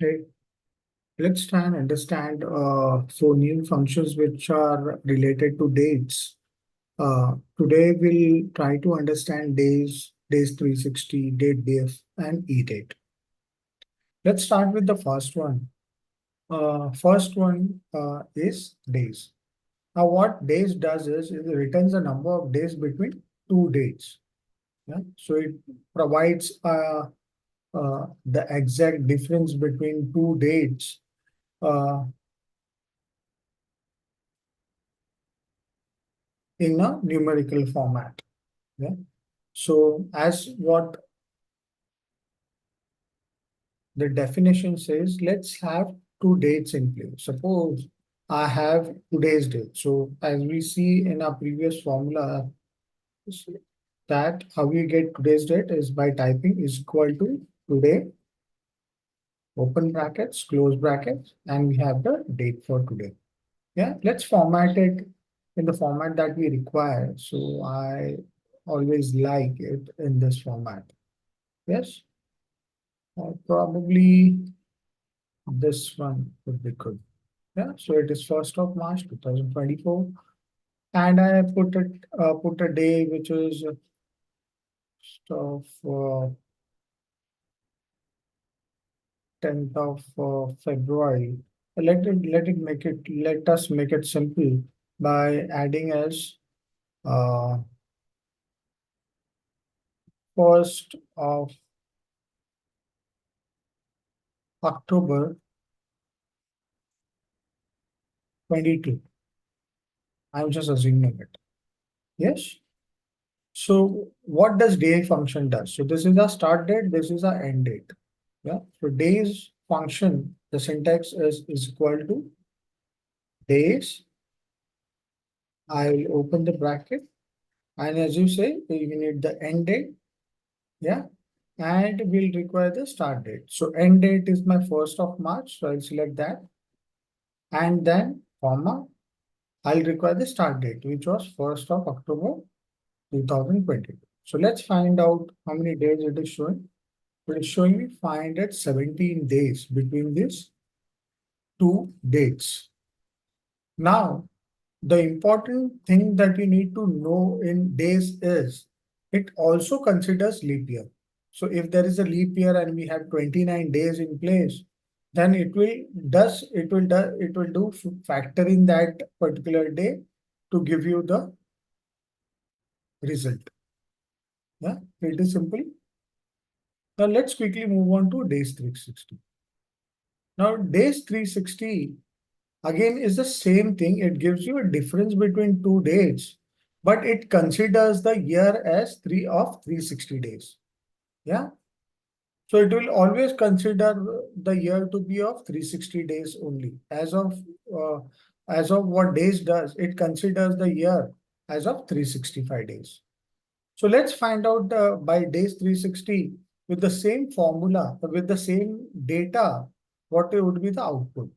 Okay, let's try and understand new functions which are related to dates. Today we'll try to understand days 360, Datedif, and Edate. Let's start with the first one. First one is days. Now what days does is it returns the number of days between two dates. Yeah? So it provides the exact difference between two dates uh, in a numerical format. Yeah. So as what the definition says, let's have two dates in place. Suppose I have today's date. So as we see in our previous formula, that how we get today's date is by typing is equal to today, open brackets, close brackets, and we have the date for today. Yeah, let's format it in the format that we require. So I always like it in this format. Yes, probably this one would be good. Yeah, so it is 1st of March 2024, and I put a day which is of 10th of February. Let us make it simple by adding as uh, 1st of October 22. I'm just assuming it. Yes. So what does day function does? So this is a start date, this is a end date. Yeah. So days function, the syntax is equal to days. I'll open the bracket. And as you say, you need the end date. Yeah. And we'll require the start date. So end date is my 1st of March. So I'll select that. And then comma, I'll require the start date, which was 1st of October 2022. So let's find out how many days it is showing. It is showing me 517 days between these two dates. Now, the important thing that you need to know in days is it also considers leap year. So if there is a leap year and we have 29 days in place, then it will do factor in that particular day to give you the result. Yeah, it is simple. Now let's quickly move on to days 360. Now days 360 again is the same thing. It gives you a difference between two dates, but it considers the year as 360 days. Yeah. So it will always consider the year to be of 360 days only. Uh, as of what days does, it considers the year as of 365 days. So let's find out by days 360 with the same formula, with the same data, what would be the output.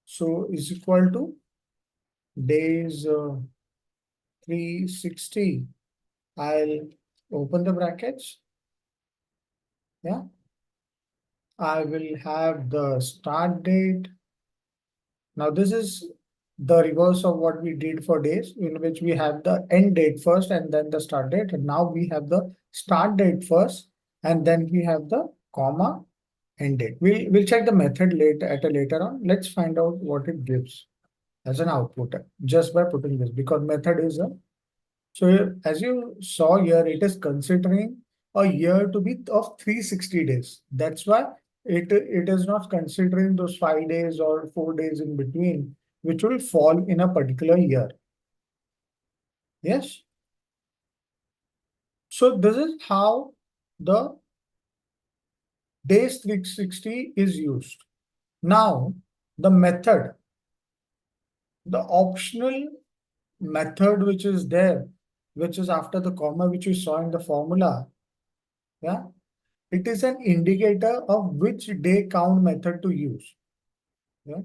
So is equal to days 360. I'll open the brackets. Yeah. I will have the start date. Now this is the reverse of what we did for days, in which we have the end date first and then the start date. And now we have the start date first and then we have the comma end date. We'll check the method later on. Let's find out what it gives as an output just by putting this, because method is a. So as you saw here, it is considering a year to be of 360 days. That's why it is not considering those 5 days or 4 days in between, which will fall in a particular year. Yes. So this is how the days 360 is used. Now the method, the optional method which is there, which is after the comma, which we saw in the formula. Yeah. It is an indicator of which day count method to use. Yeah.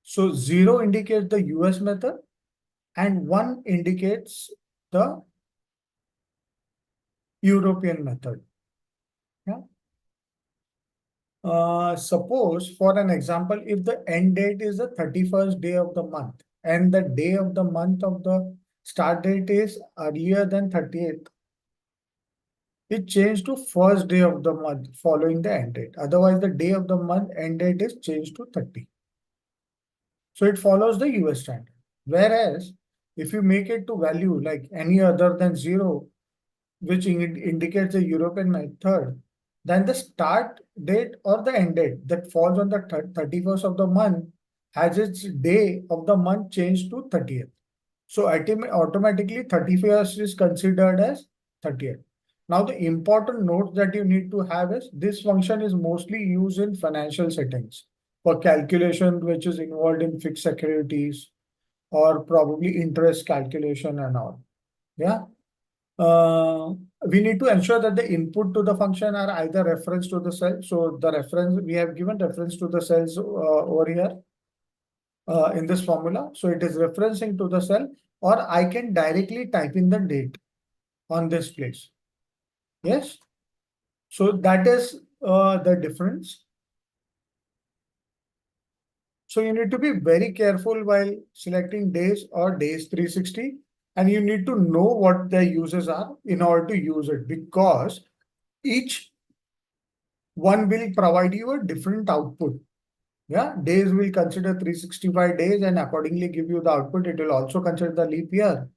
So 0 indicates the US method and 1 indicates the European method. Yeah. Suppose for an example, if the end date is the 31st day of the month and the day of the month of the start date is earlier than 30th, it changed to first day of the month following the end date. Otherwise, the day of the month end date is changed to 30. So it follows the US standard. Whereas if you make it to value like any other than 0, which indicates the European method, then the start date or the end date that falls on the 31st of the month has its day of the month changed to 30th. So automatically 31st is considered as 30th. Now the important note that you need to have is this function is mostly used in financial settings for calculation which is involved in fixed securities or probably interest calculation and all. Yeah. We need to ensure that the input to the function are either reference to the cell. So the reference, we have given reference to the cells over here in this formula. So it is referencing to the cell, or I can directly type in the date on this place. Yes. So that is the difference. So you need to be very careful while selecting days or days 360, and you need to know what the uses are in order to use it, because each one will provide you a different output. Yeah, days will consider 365 days and accordingly give you the output. It will also consider the leap year.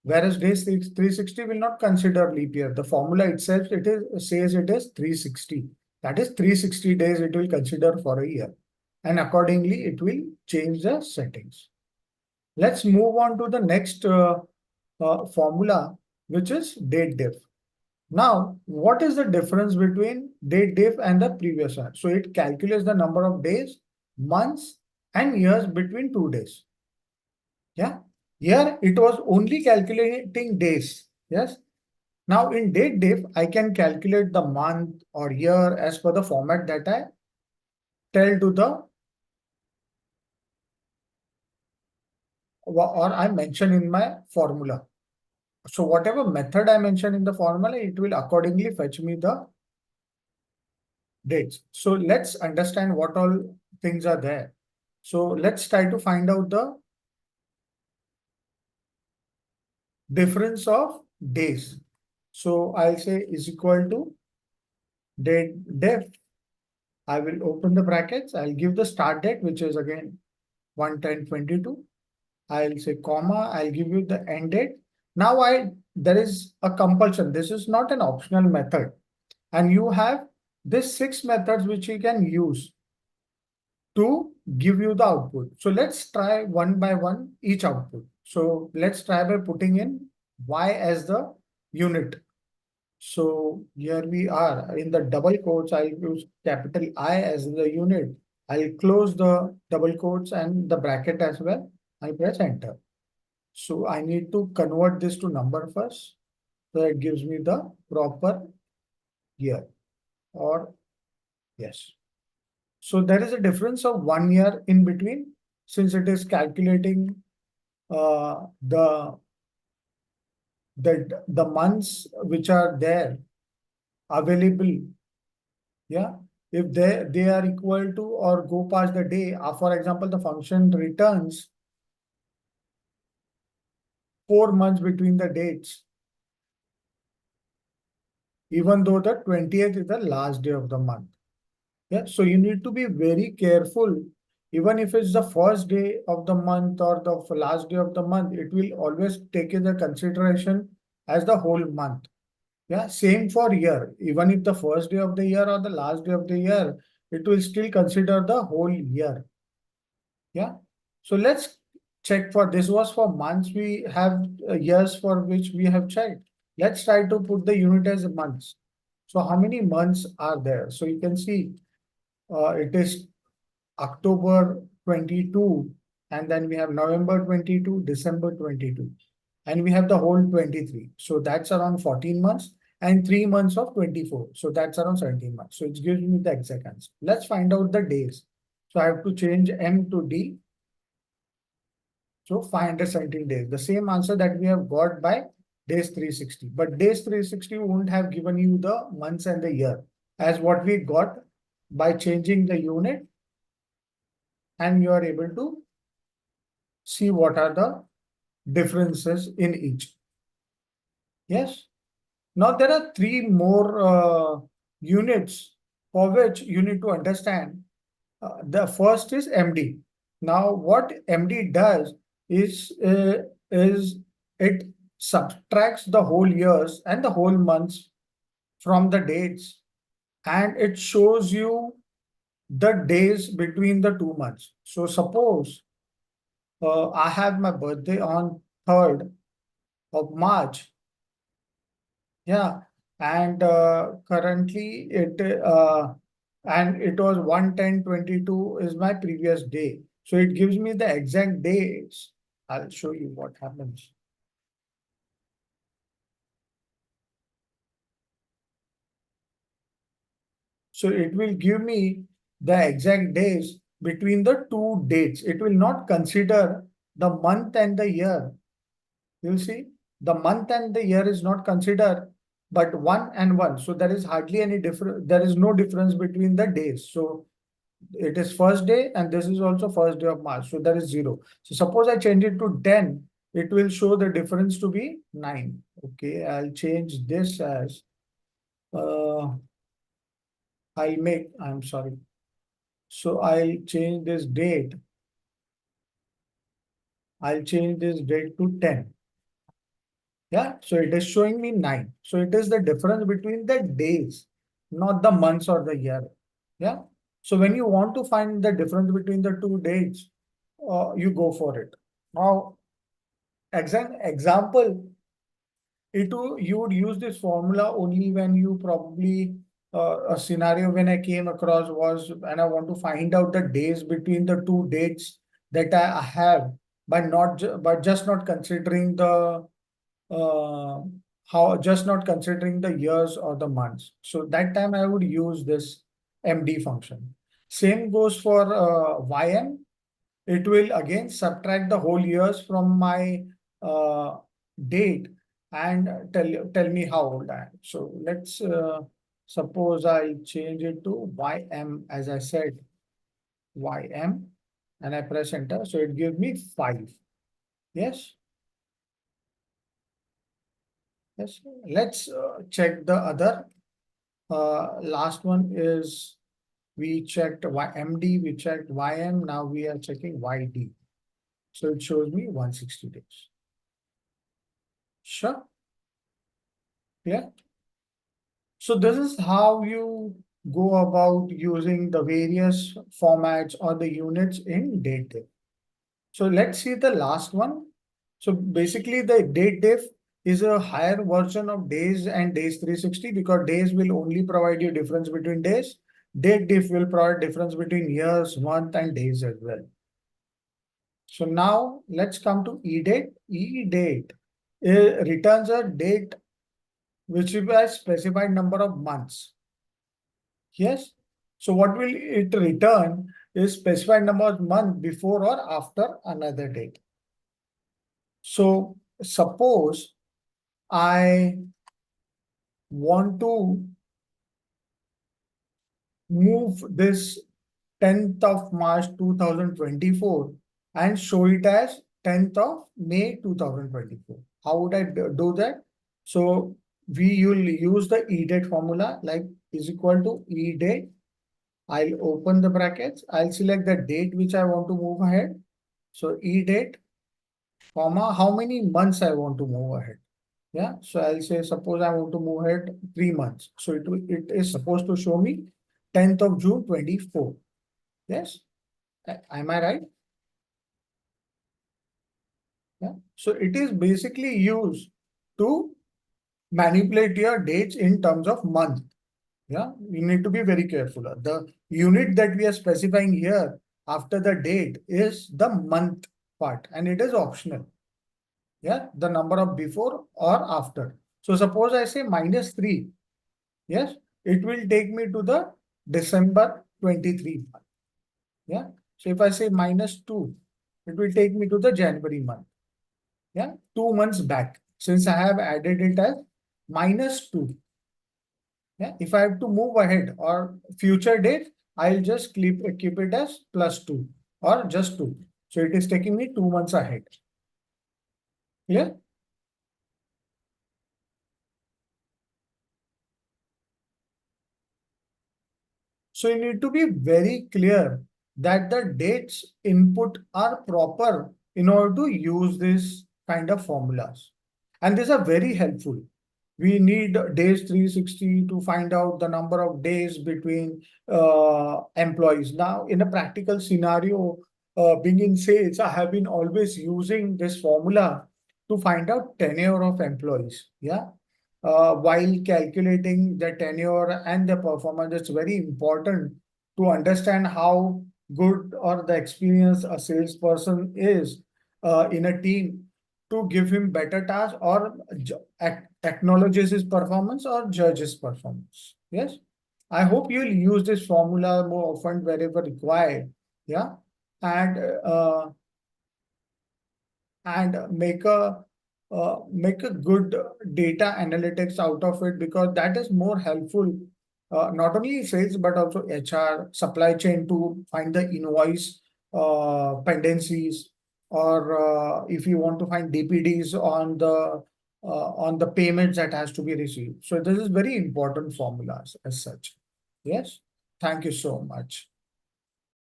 Whereas days 360 will not consider leap year. The formula itself says it is 360. That is 360 days it will consider for a year. And accordingly, it will change the settings. Let's move on to the next formula, which is Datedif. Now, what is the difference between Datedif and the previous one? So it calculates the number of days, months, and years between 2 days. Yeah. Here it was only calculating days. Yes. Now in Datedif, I can calculate the month or year as per the format that I tell to the or I mention in my formula. So whatever method I mention in the formula, it will accordingly fetch me the dates. So let's understand what all things are there. So let's try to find out the difference of days. So I'll say is equal to Datedif. I will open the brackets. I'll give the start date, which is again 1/10/22. I'll say comma. I'll give you the end date. Now there is a compulsion. This is not an optional method. And you have this 6 methods which you can use to give you the output. So let's try one by one each output. So let's try by putting in y as the unit. So here we are in the double quotes. I'll use capital I as the unit. I'll close the double quotes and the bracket as well. I'll press enter. So I need to convert this to number first. So it gives me the proper year or yes. So there is a difference of 1 year in between since it is calculating the months which are there available. Yeah, if they are equal to or go past the day, for example, the function returns 4 months between the dates, even though the 20th is the last day of the month. Yeah, so you need to be very careful. Even if it's the first day of the month or the last day of the month, it will always take into consideration as the whole month. Yeah, same for year. Even if the first day of the year or the last day of the year, it will still consider the whole year. Yeah. So let's check for this was for months. We have years for which we have checked. Let's try to put the unit as months. So how many months are there? So you can see it is October 22, and then we have November 22, December 22, and we have the whole 23. So that's around 14 months and 3 months of 24. So that's around 17 months. So it gives me the exact answer. Let's find out the days. So I have to change M to D. So 517 days, the same answer that we have got by days 360. But days 360 won't have given you the months and the year as what we got by changing the unit, and you are able to see what are the differences in each. Yes. Now there are three more units for which you need to understand. The first is MD. Now what MD does is it subtracts the whole years and the whole months from the dates, and it shows you the days between the 2 months. So suppose I have my birthday on 3rd of March. Yeah, and currently it was 1/10/22 is my previous day. So it gives me the exact days. I'll show you what happens. So it will give me the exact days between the two dates. It will not consider the month and the year. You'll see the month and the year is not considered, but 1 and 1. So there is hardly any difference. There is no difference between the days. So it is first day and this is also first day of March. So there is 0. So suppose I change it to 10, it will show the difference to be 9. Okay, I'll change this as, I'm sorry. So I'll change this date. I'll change this date to 10. Yeah, so it is showing me 9. So it is the difference between the days, not the months or the year. Yeah. So when you want to find the difference between the two dates, you go for it. Now, example, you would use this formula only when you probably a scenario when I came across was and I want to find out the days between the two dates that I have, but just not considering the uh, how just not considering the years or the months. So that time I would use this MD function. Same goes for YM. It will again subtract the whole years from my date and tell me how old I am. So let's suppose I change it to YM, as I said, YM, and I press enter. So it gives me 5. Yes. Yes. Let's check the other. Last one is we checked MD, we checked YM. Now we are checking YD. So it shows me 160 days. Sure. Yeah. So this is how you go about using the various formats or the units in Datedif. So let's see the last one. So basically the Datedif is a higher version of Days and Days 360 because Days will only provide you difference between days. Datedif will provide difference between years, month, and days as well. So now let's come to Edate. Edate returns a date which will be a specified number of months. Yes. So what will it return is specified number of month before or after another date. So suppose I want to move this 10th of March 2024 and show it as 10th of May 2024. How would I do that? So we will use the edate formula like is equal to edate. I'll open the brackets. I'll select the date which I want to move ahead. So edate, comma, how many months I want to move ahead. Yeah, so I'll say suppose I want to move ahead 3 months. So it is supposed to show me 10th of June 24. Yes, am I right? Yeah. So it is basically used to manipulate your dates in terms of month. Yeah, you need to be very careful. The unit that we are specifying here after the date is the month part and it is optional. Yeah, the number of before or after. So suppose I say -3. Yes, it will take me to the December 23 month. Yeah, so if I say -2, it will take me to the January month. Yeah, 2 months back since I have added it as -2. Yeah, if I have to move ahead or future date, I'll just keep it as +2 or just 2. So it is taking me 2 months ahead. Clear? So you need to be very clear that the dates input are proper in order to use this kind of formulas. And these are very helpful. We need days 360 to find out the number of days between employees. Now, in a practical scenario, being in sales, I have been always using this formula to find out tenure of employees. Yeah. While calculating the tenure and the performance, it's very important to understand how good or the experience a salesperson is in a team to give him better tasks or acknowledges his performance or judge his performance. Yes. I hope you'll use this formula more often wherever required. Yeah. And and make a good data analytics out of it, because that is more helpful, not only sales but also HR, supply chain, to find the invoice pendencies, or if you want to find DPDs on the payments that has to be received. So this is very important formulas as such. Yes. Thank you so much.